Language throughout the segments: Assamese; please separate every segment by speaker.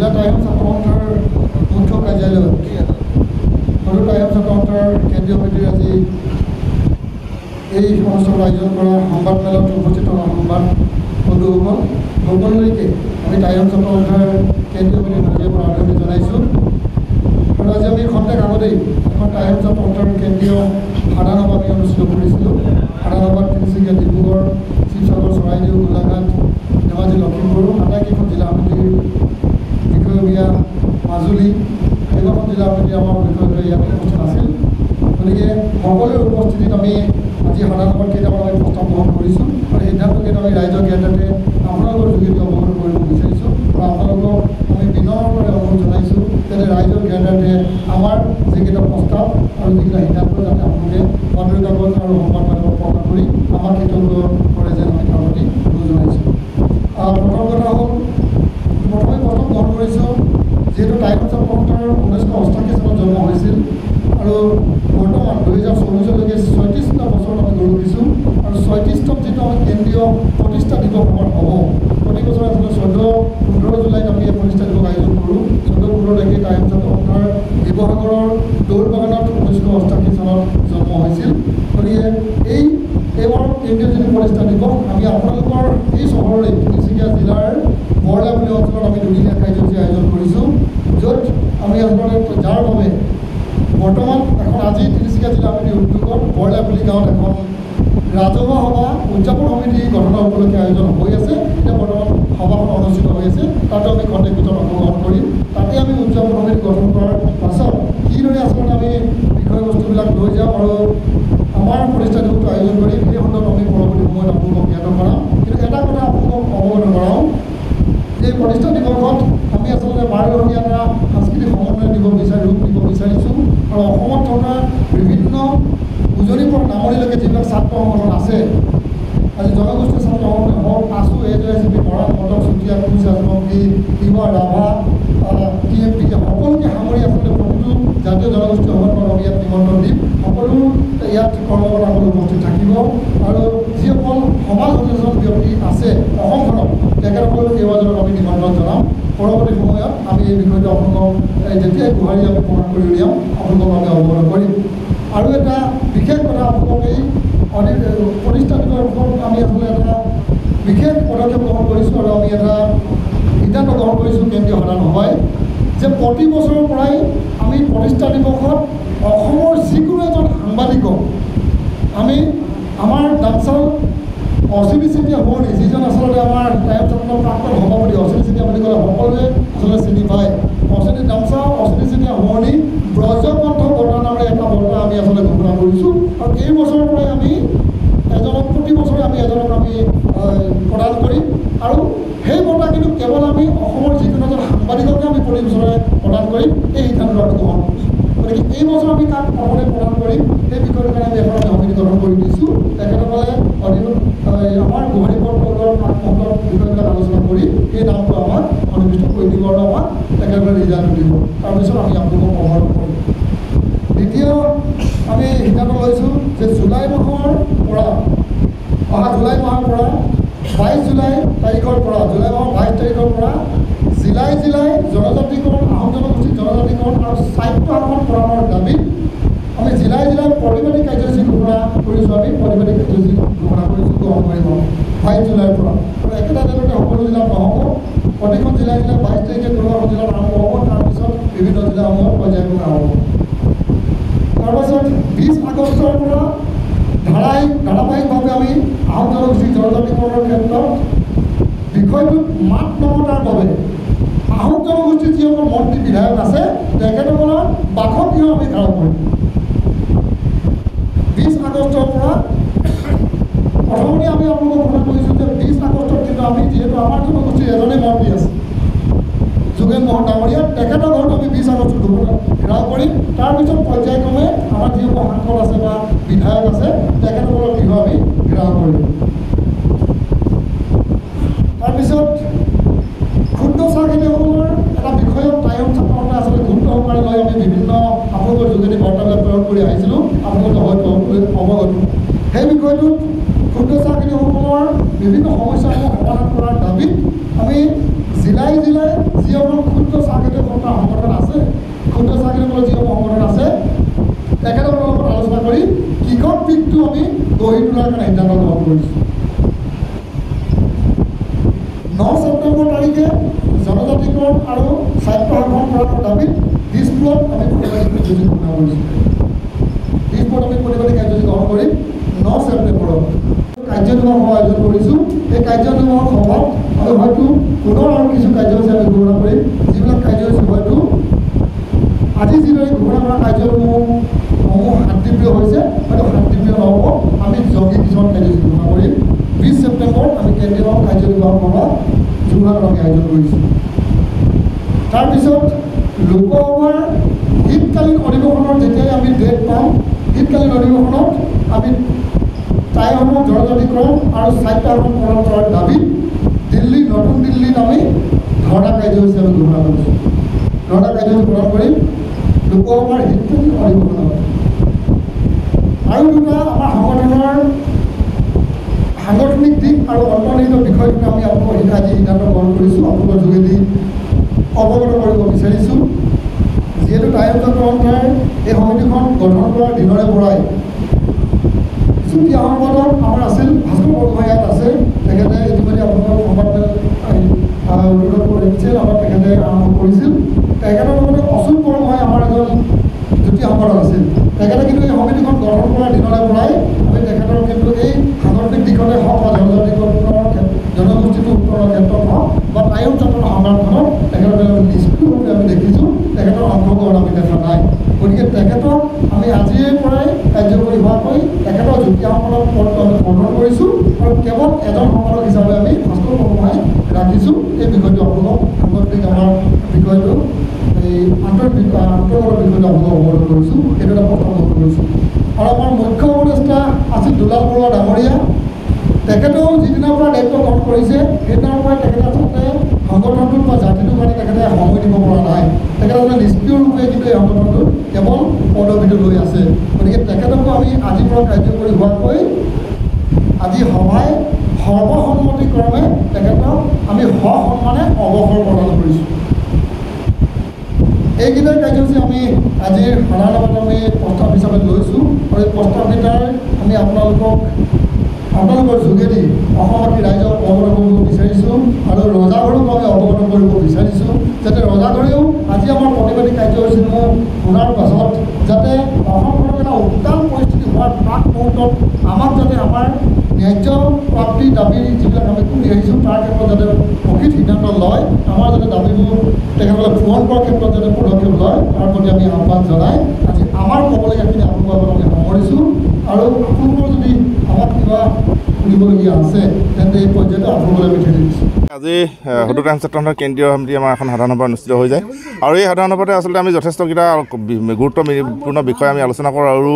Speaker 1: জিলা টাইম ছাত্ৰ সন্থাৰ মুখ্য কাৰ্যালয়ত সৰু টাইম ছাত্ৰ সন্থাৰ কেন্দ্ৰীয় সমিতিৰ আজি এই অনুষ্ঠানৰ আয়োজন কৰা সংবাদ মেলত উপস্থিত থকা সংবাদ বন্ধুসকল সকলোলৈকে আমি টাইম ছাত্ৰ সন্থাৰ কেন্দ্ৰীয় সমিতিৰ মাজৰ পৰা আদৰণি জনাইছোঁ। আৰু আজি আমি খন্তেক আগতেই এখন টাইম ছাত্ৰ সন্থাৰ কেন্দ্ৰীয় সাধাৰণ সভা আমি অনুষ্ঠিত কৰিছিলোঁ। সাধাৰণ সভাত তিনিচুকীয়া, ডিব্ৰুগড়, শিৱসাগৰ, চৰাইদেউ, গোলাঘাট, ধেমাজি, লখিমপুৰ আটাইকেইখন জিলা সমিতিৰ বিষয়ববীয়া, মাজুলী কেইবাখন জিলা সমিতি আমাৰ বিষয়ববীয়া ইয়াত উপস্থিত আছিল। গতিকে সকলোৰে উপস্থিতিত আমি আজি সাধাৰণ সভাত কেইটামান আমি প্ৰস্তাৱ গ্ৰহণ কৰিছোঁ আৰু সিদ্ধান্তকেইটা আমি ৰাইজৰ জ্ঞানতে আপোনালোকৰ যোগেদি অৱগত কৰিব বিচাৰিছোঁ আৰু আপোনালোকক আমি বিনম্ৰভাৱে অনুৰোধ জনাইছোঁ যাতে ৰাইজৰ জ্ঞানতে আমাৰ যিকেইটা প্ৰস্তাৱ আৰু যিকেইটা সিদ্ধান্ত যাতে আপোনালোকে বাতৰি কাকত আৰু সংবাদ মাধ্যমত প্ৰকাশ কৰি আমাক কৃতজ্ঞ কৰে যেন আমি তাৰ প্ৰতি অনুৰোধ জনাইছোঁ। প্ৰথম কথা হ'ল প্ৰথমে প্ৰস্তাৱ গ্ৰহণ কৰিছোঁ যিহেতু টাইম ছাত্ৰ সন্থাৰ 1988 চনত জন্ম হৈছিল আৰু বৰ্তমান 2024লৈকে 36টা বছৰত আমি গঢ়ি উঠিছোঁ আৰু 36তম যিটো আমি কেন্দ্ৰীয় প্ৰতিষ্ঠা দিৱস আমাৰ হ'ব প্ৰতি বছৰে আচলতে 14-15 জুলাইত আমি এই প্ৰতিষ্ঠা দিৱস আয়োজন কৰোঁ। 14-15 তাৰিখে টাইম ছাত্ৰ সন্থাৰ শিৱসাগৰৰ দৌলবাগানত 1988 চনত জন্ম হৈছিল। গতিকে এইবাৰ কেন্দ্ৰীয় যিটো প্ৰতিষ্ঠা দিৱস আমি আপোনালোকৰ এই চহৰৰে তিনিচুকীয়া জিলাৰ বৰলাপুলি অঞ্চলত আমি দুদিনীয়া কাৰ্যসূচী আয়োজন কৰিছোঁ, য'ত আমি আচলতে যাৰ বাবে বৰ্তমান এখন আজি তিনিচুকীয়া জিলা সমিতিৰ উদ্যোগত বৰলাপুলি গাঁৱত এখন ৰাজহুৱা সভা উদযাপন সমিতি গঠনৰ উপলক্ষে আয়োজন হৈ আছে। এতিয়া বৰ্তমান সভাখন অনুষ্ঠিত হৈ আছে, তাতো আমি খন্তেক ভিতৰত অংশগ্ৰহণ কৰিম। তাতে আমি উদযাপন সমিতি গঠন কৰাৰ পাছত কিদৰে আচলতে আমি বিষয়বস্তুবিলাক লৈ যাওঁ আৰু আমাৰ প্ৰতিষ্ঠা দিৱসটো আয়োজন কৰিম সেই সন্দৰ্ভত আমি পৰৱৰ্তী সময়ত আপোনালোকক জ্ঞাত কৰাম। কিন্তু এটা কথা আপোনালোকক অৱগত কৰাওঁ, এই প্ৰতিষ্ঠা দিৱসত আমি আচলতে বাৰদহীয়া এটা সাংস্কৃতিক সমন্বয় ৰূপ দিব বিচাৰিছোঁ আৰু অসমত থকা বিভিন্ন উজনিৰ পৰা নামনিলৈকে যিবিলাক ছাত্ৰ সংগঠন আছে, আজি জনগোষ্ঠীয় ছাত্ৰ সংগঠন হওক, আছু, AJCP, মৰাণ, মটক, চুতীয়া, কোচ, ৰাজবংশী, তিৱা, ৰাভা, TMP সকলোকে সামৰি আচলতে প্ৰতিটো জাতীয় জনগোষ্ঠীয় সংগঠনক আমি ইয়াত নিমন্ত্ৰণ দিম। সকলো ইয়াত কৰ্মকৰ্তাসকল উপস্থিত থাকিব আৰু যিসকল সমাজ সচেতন ব্যক্তি আছে অসমখনত তেখেতসকলৰ কেইবাজনক আমি নিমন্ত্ৰণ জনাম। পৰৱৰ্তী সময়ত আমি এই বিষয়টো আপোনালোকক যেতিয়াই গুহাৰি আমি প্ৰকাশ কৰি উলিয়াম আপোনালোকক আমি অৱগত কৰিম। আৰু এটা বিশেষ কথা আপোনালোকক এই প্ৰতিষ্ঠা দিৱসত আমি আচলতে এটা বিশেষ পদক্ষেপ গ্ৰহণ কৰিছোঁ আৰু আমি এটা সিদ্ধান্ত গ্ৰহণ কৰিছোঁ কেন্দ্ৰীয় সাধাৰণ সভাই যে প্ৰতি বছৰৰ পৰাই আমি প্ৰতিষ্ঠা দিৱসত অসমৰ যিকোনো এজন সাংবাদিকক আমি আমাৰ ডাঞ্চাল অশ্বিনী চেতিয়া শুৱনি, যিজন আচলতে আমাৰ টাইম ছাত্ৰৰ প্ৰাক্তন সভাপতি অশ্বিনী চেতিয়া বুলি ক'লে সকলোৱে আচলতে চিনি পায়। অশ্বিনী চেতিয়া শুৱনি ব্ৰজকণ্ঠ বঁটা নামেৰে এটা বঁটা আমি আচলতে ঘোষণা কৰিছোঁ আৰু এই বছৰৰ পৰাই আমি এজনক প্ৰতি বছৰে আমি এজনক আমি প্ৰদান কৰিম আৰু সেই বঁটা কিন্তু কেৱল আমি অসমৰ যিকোনো এজন সাংবাদিককে আমি প্ৰতি বছৰে প্ৰদান কৰিম এই সিদ্ধান্ত আমি গ্ৰহণ কৰিছোঁ। গতিকে এই বছৰ আমি কাক প্ৰথমে প্ৰদান কৰিম সেই বিষয়টোৰ কাৰণে আমি এখন সমিতি গঠন কৰি দিছোঁ। তেখেতসকলে আমাৰ গুৱাহাটী পৰ্টলৰ প্ৰাক্তনৰ বিষয়বিলাক আলোচনা কৰি সেই নামটো আমাক সন্নিৱিষ্ট কৰি দিব আৰু আমাক তেখেতসকলে ৰিজাল্ট দিব। তাৰপিছত আমি আপোনালোকক অৱগত কৰিম। দ্বিতীয় আমি সিদ্ধান্ত লৈছোঁ যে জুলাই মাহৰ পৰা 22 জুলাই তাৰিখৰ পৰা জুলাই মাহৰ 22 তাৰিখৰ পৰা জিলাই জনজাতিকৰণ, আহোম জনগোষ্ঠীৰ জনজাতিকৰণ আৰু সাহিত্য শাসন প্ৰদানৰ দাবীত আমি জিলাই প্ৰতিবাদী কাৰ্যসূচী ঘোষণা কৰিছোঁ। আমি প্ৰতিবাদী কাৰ্যসূচী ঘোষণা কৰিছোঁ 22 জুলাইৰ পৰা আৰু একেটা দিনতে সকলো জিলাত নহ'ব। প্ৰতিখন জিলাই 22 তাৰিখে কোনোবা জিলাত আৰম্ভ হ'ব, তাৰপিছত বিভিন্ন জিলাসমূহত পৰ্যায়ক্ৰমে আৰম্ভ হ'ব। তাৰপাছত 20 আগষ্টৰ পৰা ধাৰাবাহিকভাৱে আমি আহোম জনগোষ্ঠীৰ জনজাতিকৰণৰ ক্ষেত্ৰত বিষয়টোত মাত নমতাৰ বাবে আহোম জনগোষ্ঠীৰ যিসকল মন্ত্ৰী বিধায়ক আছে তেখেতসকলৰ বাসগৃহ আমি ঘেৰাও কৰিম। 20 আগষ্টৰ পৰা প্ৰথমতে আমি আপোনালোকক ঘোষণা কৰিছোঁ যে 20 আগষ্টত কিন্তু আমি যিহেতু আমাৰ জনগোষ্ঠীৰ এজনেই মন্ত্ৰী আছে যোগেন মহন ডাঙৰীয়া, তেখেতৰ ঘৰত আমি 20 আগষ্টত ঘেৰাও কৰিম। তাৰপিছত পৰ্যায়ক্ৰমে আমাৰ যিসকল সাংসদ আছে বা বিধায়ক আছে তেখেতসকলৰ গৃহ আমি ঘেৰাও কৰিম। তাৰপিছত ক্ষুদ্ৰ চাহ খেতিয়কসকলৰ এটা বিষয়ত টাইম ছাত্ৰ সন্থাই আচলতে গুৰুত্ব সহকাৰে লৈ আমি বিভিন্ন আপোনালোকৰ যোগেদি বাৰ্তালাপ প্ৰেৰণ কৰি আহিছিলোঁ, আপোনালোকে হয়তো অৱগত। সেই বিষয়টোত ক্ষুদ্ৰ চাহ খেতিয়কসকলৰ বিভিন্ন সমস্যাসমূহ সমাধান কৰাৰ দাবীত আমি জিলাই যিসকল ক্ষুদ্ৰ কৰিছোঁ। 9 ছেপ্টেম্বৰ তাৰিখে জনজাতিকৰণ আৰু স্বায়ত্তশাসন কৰাৰ দাবীত দিছপুৰত আমি প্ৰতিবাদী কাৰ্যসূচী ঘোষণা কৰিছোঁ। দিছপুৰত আমি প্ৰতিবাদী কাৰ্যসূচী গ্ৰহণ কৰি 9 ছেপ্টেম্বৰত কাৰ্যনিৰ্বাহক সভা আয়োজন কৰিছোঁ। এই কাৰ্যনিৰ্বাহক সভাত আমি হয়তো পুনৰ আৰু কিছু কাৰ্যসূচী আমি ঘোষণা কৰিম, যিবিলাক কাৰ্যসূচী হয়তো আজি যিদৰে ঘোষণা কৰা কাৰ্যসমূহ শান্তিপ্ৰিয় হৈছে, হয়তো শান্তিপ্ৰিয় নহ'ব। আমি জংগী কিছুমান কাৰ্যসূচী ঘোষণা কৰিম। 20 ছেপ্টেম্বৰত আমি কেন্দ্ৰীয় কাৰ্যনিৰ্বাহক সভা যোৰহাটত আমি আয়োজন কৰিছোঁ। তাৰপিছত লোকসভাৰ শীতকালীন অধিৱেশনৰ যেতিয়াই আমি ডেট পাম, শীতকালীন অধিৱেশনত আমি টাইসমূহ জনজাতিকৰণ আৰু স্বায়ত্তশাসন কৰাৰ দাবীত নতুন দিল্লীত আমি ধৰ্ণা কাৰ্যসূচী আমি ঘোষণা কৰিছোঁ। ধৰ্ণা কাৰ্যসূচী গ্ৰহণ কৰিম লোকসভাৰ শীতকালীন অধিৱেশনত। আৰু দুটা আমাৰ সংগঠনৰ সাংগঠনিক দিশ আৰু অন্তৰ্নিহিত বিষয় দুটা আমি আপোনালোকৰ আজি সিদ্ধান্ত গ্ৰহণ কৰিছোঁ, আপোনালোকৰ যোগেদি অৱগত কৰিব বিচাৰিছোঁ। যিহেতু টাইমচক্ৰন্থাৰ এই সমিতিখন গঠন কৰাৰ দিনৰে পৰাই যুটীয়া সম্পাদক আমাৰ আছিল ভাস্কৰ বৰগোহাঁই ইয়াত আছে। তেখেতে ইতিমধ্যে আপোনালোকৰ সংবাদমেল উদ্বোধন কৰিছিল, আমাৰ তেখেতে আৰম্ভ কৰিছিল। তেখেতৰ লগতে অচ্যুত বৰগোহাঁই আমাৰ এজন যুটীয়া সম্পাদক আছিল। তেখেতে কিন্তু এই সমিতিখন গঠন কৰাৰ দিনৰে পৰাই আমি তেখেতৰ কিন্তু এই সাংগঠনিক দিশতে হওক বা জনগোষ্ঠীটো উত্তৰণৰ ক্ষেত্ৰত হওক বা টাইম চক্ৰৰ সংগ্ৰামখনত তেখেতৰ নিষ্ক্ৰিয়ভাৱে আমি দেখিছোঁ, তেখেতৰ অংশগ্ৰহণ আমি দেখা নাই। গতিকে তেখেতক আমি আজিৰে পৰাই কাৰ্যকৰী হোৱাকৈ তেখেতৰ যুটীয়া সম্পাদক পদটো আমি গঠন কৰিছোঁ আৰু কেৱল এজন সম্পাদক হিচাপে আমি ভাস্কৰ বৰগোহাঁই ৰাখিছোঁ। এই বিষয়টো আপোনালোকক সাংগঠনিক আমাৰ বিষয়টো এই আন্তৰ্গত বিষয়টো আপোনালোকক অৱগত কৰিছোঁ। সেইটো এটা প্ৰথম অৱগত কৰিছোঁ। আৰু আমাৰ মুখ্য উপদেষ্টা আছিল দুলাল বৰুৱা ডাঙৰীয়া। তেখেতেও যিদিনাৰ পৰা দায়িত্ব গ্ৰহণ কৰিছে সেইদিনাৰ পৰাই তেখেতে আচলতে সংগঠনটোত বা জাতিটোৰ কাৰণে তেখেতে সময় দিব পৰা নাই। তেখেতে আচলতে নিষ্ক্ৰিয় ৰূপে কিন্তু এই সংগঠনটোত কেৱল পদবীটো লৈ আছে। গতিকে তেখেতকো আমি আজিৰ পৰা কাৰ্যকৰী হোৱাকৈ আজি সভাই সৰ্বসন্মতিক্ৰমে তেখেতক আমি সসন্মানে অৱসৰ প্ৰদান কৰিছোঁ। এইকেইটাৰ কাৰ্যসূচী আমি আজিৰ সাধাৰণ সভাত আমি প্ৰস্তাৱ হিচাপে লৈছোঁ আৰু এই প্ৰস্তাৱকেইটাৰ আমি আপোনালোকৰ যোগেদি অসমবাসী ৰাইজক অৱগত কৰিব বিচাৰিছোঁ আৰু ৰজাঘৰক আমি অৱগত কৰিব বিচাৰিছোঁ, যাতে ৰজাঘৰেও আজি আমাৰ প্ৰতিবাদী কাৰ্যসূচীসমূহ শুনাৰ পাছত যাতে অসমখনত এটা উত্তাল পৰিস্থিতি হোৱাৰ প্ৰাক মুহূৰ্তত আমাক যাতে আমাৰ ন্যায্য প্ৰাপ্তি দাবী যিবিলাক আমি কৰি আহিছোঁ তাৰ ক্ষেত্ৰত যাতে প্ৰকৃত সিদ্ধান্ত লয়, আমাৰ যাতে দাবীবোৰ তেখেতসকলে পূৰণ কৰাৰ ক্ষেত্ৰত যাতে পদক্ষেপ লয়, তাৰ প্ৰতি আমি আহ্বান জনাই আজি আমাৰ ক'বলগীয়াখিনি আপোনালোকৰ আগত আমি সামৰিছোঁ। আৰু আপোনালোকৰ যদি আমাক কিবা শুনিবলগীয়া আছে তেন্তে এই পৰ্যায়তে আপোনালোকলৈ আমি ঠেলি দিছোঁ।
Speaker 2: আজি সদৌ টাইমচক্ৰন্থাৰ কেন্দ্ৰীয় সমিতি আমাৰ এখন সাধাৰণ সভা অনুষ্ঠিত হৈ যায় আৰু এই সাধাৰণ সভাতে আচলতে আমি যথেষ্টকেইটা গুৰুত্বপূৰ্ণ বিষয় আমি আলোচনা কৰোঁ আৰু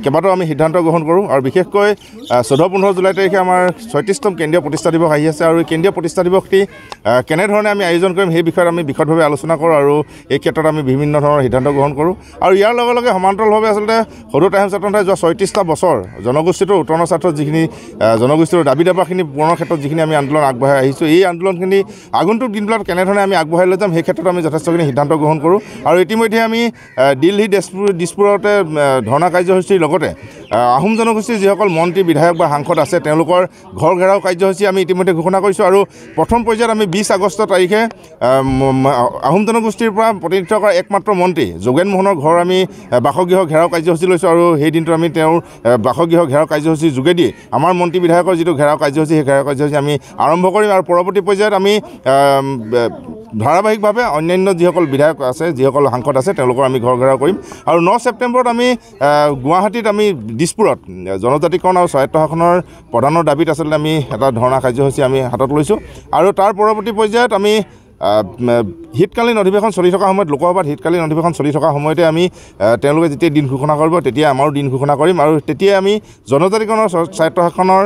Speaker 2: কেইবাটাও আমি সিদ্ধান্ত গ্ৰহণ কৰোঁ। আৰু বিশেষকৈ 14-15 জুলাই তাৰিখে আমাৰ 36তম কেন্দ্ৰীয় প্ৰতিষ্ঠা দিৱস আহি আছে আৰু এই কেন্দ্ৰীয় প্ৰতিষ্ঠা দিৱসটি কেনেধৰণে আমি আয়োজন কৰিম সেই বিষয়ত আমি বিশদভাৱে আলোচনা কৰোঁ আৰু এই ক্ষেত্ৰত আমি বিভিন্ন ধৰণৰ সিদ্ধান্ত গ্ৰহণ কৰোঁ। আৰু ইয়াৰ লগে লগে সমান্তৰালভাৱে আচলতে সদৌ টাইমচক্ৰন্থাই যোৱা 36টা বছৰ জনগোষ্ঠীটোৰ উত্তৰণৰ স্বাৰ্থত যিখিনি জনগোষ্ঠীৰ দাবী দাবাখিনি পূৰণৰ ক্ষেত্ৰত যিখিনি আমি আন্দোলন আগবঢ়াই আহিছোঁ, এই আন্দোলনখিনি আগন্তুক দিনবিলাক কেনেধৰণে আমি আগবঢ়াই লৈ যাম সেই ক্ষেত্ৰত আমি যথেষ্টখিনি সিদ্ধান্ত গ্ৰহণ কৰোঁ। আৰু ইতিমধ্যে আমি দিল্লী দিছপুৰতে ধৰ্ণা কাৰ্যসূচীৰ লগতে আহোম জনগোষ্ঠীৰ যিসকল মন্ত্ৰী বিধায়ক বা সাংসদ আছে তেওঁলোকৰ ঘৰ ঘেৰাও কাৰ্যসূচী আমি ইতিমধ্যে ঘোষণা কৰিছোঁ। আৰু প্ৰথম পৰ্যায়ত আমি 20 আগষ্ট তাৰিখে আহোম জনগোষ্ঠীৰ পৰা প্ৰতিনিধিত্ব কৰা একমাত্ৰ মন্ত্ৰী যোগেন মোহনৰ ঘৰ আমি বাসগৃহ ঘেৰাও কাৰ্যসূচী লৈছোঁ আৰু সেই দিনটো আমি তেওঁৰ বাসগৃহ ঘেৰাও কাৰ্যসূচীৰ যোগেদি আমাৰ মন্ত্ৰী বিধায়কৰ যিটো ঘেৰাও কাৰ্যসূচী সেই ঘেৰাও কাৰ্যসূচী আমি আৰম্ভ কৰিম। আৰু পৰৱৰ্তী পৰ্যায়ত আমি ধাৰাবাহিকভাৱে অন্যান্য যিসকল বিধায়ক আছে যিসকল সাংসদ আছে তেওঁলোকৰ আমি ঘৰ ঘেৰাও কৰিম। আৰু 9 ছেপ্টেম্বৰত আমি গুৱাহাটীত আমি দিছপুৰত জনজাতিকৰণ আৰু স্বায়ত্তশাসনৰ প্ৰধানৰ দাবীত আচলতে আমি এটা ধৰ্ণা কাৰ্যসূচী আমি হাতত লৈছোঁ। আৰু তাৰ পৰৱৰ্তী পৰ্যায়ত আমি শীতকালীন অধিৱেশন চলি থকা সময়ত লোকসভাত শীতকালীন অধিৱেশন চলি থকা সময়তে আমি তেওঁলোকে যেতিয়া দিন ঘোষণা কৰিব তেতিয়া আমাৰো দিন ঘোষণা কৰিম আৰু তেতিয়াই আমি জনজাতিকৰণৰ স্বায়ত্তশাসনৰ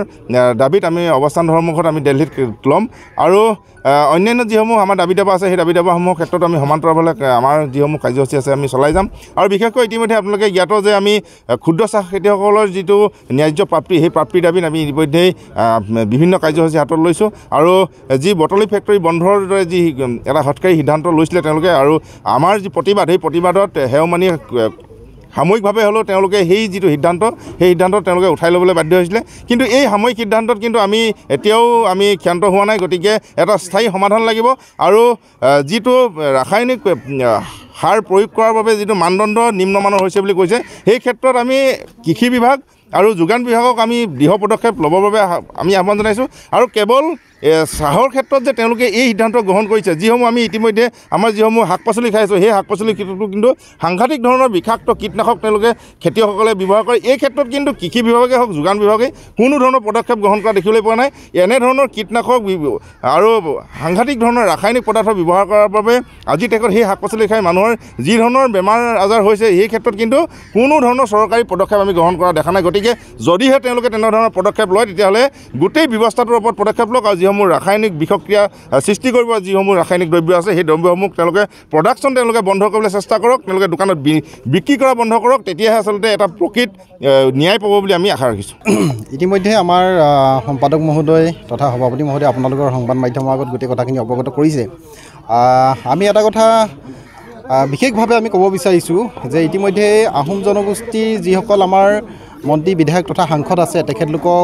Speaker 2: দাবীত আমি অৱস্থান ধৰ্মঘট আমি দিল্লীত ল'ম। আৰু অন্যান্য যিসমূহ আমাৰ দাবী দাবা আছে সেই দাবী দাবাসমূহৰ ক্ষেত্ৰত আমি সমান্তৰালভাৱে আমাৰ যিসমূহ কাৰ্যসূচী আছে আমি চলাই যাম। আৰু বিশেষকৈ ইতিমধ্যে আপোনালোকে জ্ঞাত যে আমি ক্ষুদ্ৰ চাহ খেতিয়কসকলৰ যিটো ন্যায্য প্ৰাপ্তি সেই প্ৰাপ্তিৰ দাবীত আমি ইতিমধ্যেই বিভিন্ন কাৰ্যসূচী হাতত লৈছোঁ। আৰু যি বটলি ফেক্টৰী বন্ধৰ দৰে যি এটা হঠকাৰী সিদ্ধান্ত লৈছিলে তেওঁলোকে আৰু আমাৰ যি প্ৰতিবাদ সেই প্ৰতিবাদত হেওমানি সাময়িকভাৱে হ'লেও তেওঁলোকে সেই যিটো সিদ্ধান্ত সেই সিদ্ধান্ত তেওঁলোকে উঠাই ল'বলৈ বাধ্য হৈছিলে কিন্তু এই সাময়িক সিদ্ধান্তত কিন্তু আমি এতিয়াও আমি ক্ষান্ত হোৱা নাই গতিকে এটা স্থায়ী সমাধান লাগিব আৰু যিটো ৰাসায়নিক সাৰ প্ৰয়োগ কৰাৰ বাবে যিটো মানদণ্ড নিম্নমানৰ হৈছে বুলি কৈছে সেই ক্ষেত্ৰত আমি কৃষি বিভাগ আৰু যোগান বিভাগক আমি দৃঢ় পদক্ষেপ ল'বৰ বাবে আমি আহ্বান জনাইছোঁ আৰু কেৱল চাহৰ ক্ষেত্ৰত যে তেওঁলোকে এই সিদ্ধান্ত গ্ৰহণ কৰিছে যিসমূহ আমি ইতিমধ্যে আমাৰ যিসমূহ শাক পাচলি খাইছোঁ সেই শাক পাচলিৰ ক্ষেত্ৰতো কিন্তু সাংঘাতিক ধৰণৰ বিষাক্ত কীটনাশক তেওঁলোকে খেতিয়কসকলে ব্যৱহাৰ কৰে এই ক্ষেত্ৰত কিন্তু কৃষি বিভাগে হওক যোগান বিভাগে কোনো ধৰণৰ পদক্ষেপ গ্ৰহণ কৰা দেখিবলৈ পোৱা নাই এনেধৰণৰ কীটনাশক আৰু সাংঘাতিক ধৰণৰ ৰাসায়নিক পদাৰ্থ ব্যৱহাৰ কৰাৰ বাবে আজি তেখেত সেই শাক পাচলি খাই মানুহৰ যি ধৰণৰ বেমাৰ আজাৰ হৈছে সেই ক্ষেত্ৰত কিন্তু কোনো ধৰণৰ চৰকাৰী পদক্ষেপ আমি গ্ৰহণ কৰা দেখা নাই গতিকে যদিহে তেওঁলোকে তেনেধৰণৰ পদক্ষেপ লয় তেতিয়াহ'লে গোটেই ব্যৱস্থাটোৰ ওপৰত পদক্ষেপ লওক আৰু যিসমূহ ৰাসায়নিক বিষক্ৰিয়া সৃষ্টি কৰিব যিসমূহ ৰাসায়নিক দ্ৰব্য আছে সেই দ্ৰব্যসমূহ তেওঁলোকে প্ৰডাকশ্যন তেওঁলোকে বন্ধ কৰিবলৈ চেষ্টা কৰক তেওঁলোকে দোকানত বিক্ৰী কৰা বন্ধ কৰক তেতিয়াহে আচলতে এটা প্ৰকৃত ন্যায় পাব বুলি আমি আশা ৰাখিছোঁ
Speaker 3: ইতিমধ্যে আমাৰ সম্পাদক মহোদয় তথা সভাপতি মহোদয় আপোনালোকৰ সংবাদ মাধ্যমৰ আগত গোটেই কথাখিনি অৱগত কৰিছে আমি এটা কথা বিশেষভাৱে আমি ক'ব বিচাৰিছোঁ যে ইতিমধ্যে আহোম জনগোষ্ঠীৰ যিসকল আমাৰ মন্ত্ৰী বিধায়ক তথা সাংসদ আছে তেখেতলোকৰ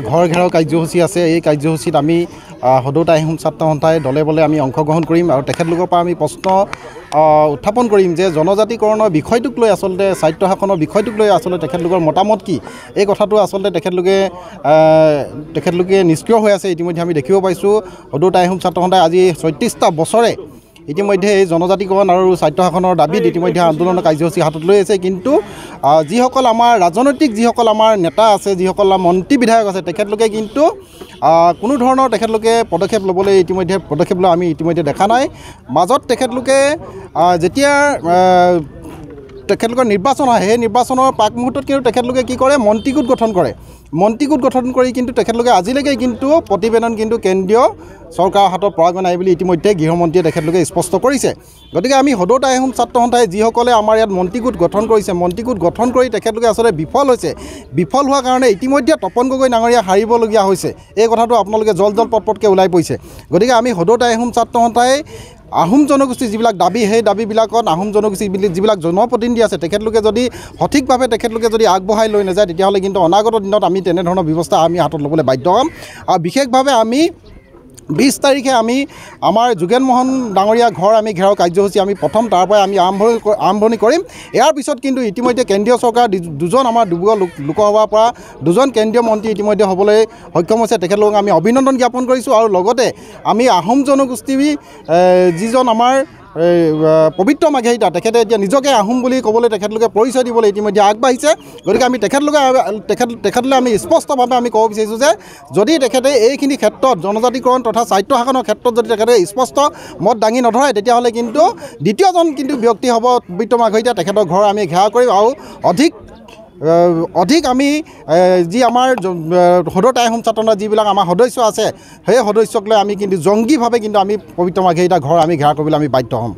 Speaker 3: ঘৰ ঘেৰাও কাৰ্যসূচী আছে এই কাৰ্যসূচীত আমি সদৌ আহোম ছাত্ৰ সন্থাই দলে বলে আমি অংশগ্ৰহণ কৰিম আৰু তেখেতলোকৰ পৰা আমি প্ৰশ্ন উত্থাপন কৰিম যে জনজাতিকৰণৰ বিষয়টোক লৈ আচলতে স্বায়ত্তশাসনৰ বিষয়টোক লৈ আচলতে তেখেতলোকৰ মতামত কি এই কথাটো আচলতে তেখেতলোকে নিষ্ক্ৰিয় হৈ আছে ইতিমধ্যে আমি দেখিব পাইছোঁ সদৌ আহোম ছাত্ৰ সন্থাই আজি ৩৬টা বছৰে ইতিমধ্যে এই জনজাতিকৰণ আৰু স্বায়ত্তশাসনৰ দাবীত ইতিমধ্যে আন্দোলনৰ কাৰ্যসূচী হাতত লৈ আছে কিন্তু যিসকল আমাৰ ৰাজনৈতিক যিসকল আমাৰ নেতা আছে যিসকল মন্ত্ৰী বিধায়ক আছে তেখেতলোকে কিন্তু কোনো ধৰণৰ তেখেতলোকে পদক্ষেপ ল'বলৈ ইতিমধ্যে পদক্ষেপ লোৱা আমি ইতিমধ্যে দেখা নাই মাজত তেখেতলোকে যেতিয়া তেখেতলোকৰ নিৰ্বাচন হয় সেই নিৰ্বাচনৰ প্ৰাক মুহূৰ্তত কিন্তু তেখেতলোকে কি কৰে মন্ত্ৰীগোট গঠন কৰে মন্ত্ৰীগোট গঠন কৰি কিন্তু তেখেতলোকে আজিলৈকে কিন্তু প্ৰতিবেদন কিন্তু কেন্দ্ৰীয় চৰকাৰৰ হাতত পৰাগৈ নাই বুলি ইতিমধ্যে গৃহমন্ত্ৰীয়ে তেখেতলোকে স্পষ্ট কৰিছে গতিকে আমি সদৌ আহোম ছাত্ৰ সন্থাই যিসকলে আমাৰ ইয়াত মন্ত্ৰীগোট গঠন কৰিছে মন্ত্ৰীগোট গঠন কৰি তেখেতলোকে আচলতে বিফল হৈছে বিফল হোৱাৰ কাৰণে ইতিমধ্যে তপন গগৈ ডাঙৰীয়া হাৰিবলগীয়া হৈছে এই কথাটো আপোনালোকে জল পটপটকৈ ওলাই পৰিছে গতিকে আমি সদৌ আহোম ছাত্ৰ সন্থাই আহোম জনগোষ্ঠীৰ যিবিলাক দাবী সেই দাবীবিলাকত আহোম জনগোষ্ঠীৰ যিবিলাক জনপ্ৰতিনিধি আছে তেখেতলোকে যদি সঠিকভাৱে তেখেতলোকে যদি আগবঢ়াই লৈ নাযায় তেতিয়াহ'লে কিন্তু অনাগত দিনত আমি তেনেধৰণৰ ব্যৱস্থা আমি হাতত ল'বলৈ বাধ্য হ'ম আৰু বিশেষভাৱে আমি 20 তাৰিখে আমি আমাৰ যোগেন মোহন ডাঙৰীয়া ঘৰ আমি ঘেৰাও কাৰ্যসূচী আমি প্ৰথম তাৰ পৰাই আমি আৰম্ভণি কৰিম ইয়াৰ পিছত কিন্তু ইতিমধ্যে কেন্দ্ৰীয় চৰকাৰ দুজন আমাৰ ডিব্ৰুগড় লোকসভাৰ পৰা দুজন কেন্দ্ৰীয় মন্ত্ৰী ইতিমধ্যে হ'বলৈ সক্ষম হৈছে তেখেতলোকক আমি অভিনন্দন জ্ঞাপন কৰিছোঁ আৰু লগতে আমি আহোম জনগোষ্ঠীৰ যিজন আমাৰ পবিত্ৰ মাঘেৰিটা তেখেতে এতিয়া নিজকে আহোম বুলি ক'বলৈ তেখেতলোকে পৰিচয় দিবলৈ ইতিমধ্যে আগবাঢ়িছে গতিকে আমি তেখেতলৈ আমি স্পষ্টভাৱে আমি ক'ব বিচাৰিছোঁ যে যদি তেখেতে এইখিনি ক্ষেত্ৰত জনজাতিকৰণ তথা স্বায়ত্তশাসনৰ ক্ষেত্ৰত যদি তেখেতে স্পষ্ট মত দাঙি নধৰে তেতিয়াহ'লে কিন্তু দ্বিতীয়জন কিন্তু ব্যক্তি হ'ব পবিত্ৰ মাঘেৰিটা তেখেতৰ ঘৰ আমি ঘেৰাও কৰিম আৰু অধিক আমি যি আমাৰ সদৌ আহোম ছাত্ৰ সন্থাৰ যিবিলাক আমাৰ সদস্য আছে সেই সদস্যক লৈ আমি কিন্তু জংগীভাৱে কিন্তু আমি পবিত্ৰ মাঘেৰিটা ঘৰ আমি ঘেৰাও কৰিবলৈ আমি বাধ্য হ'ম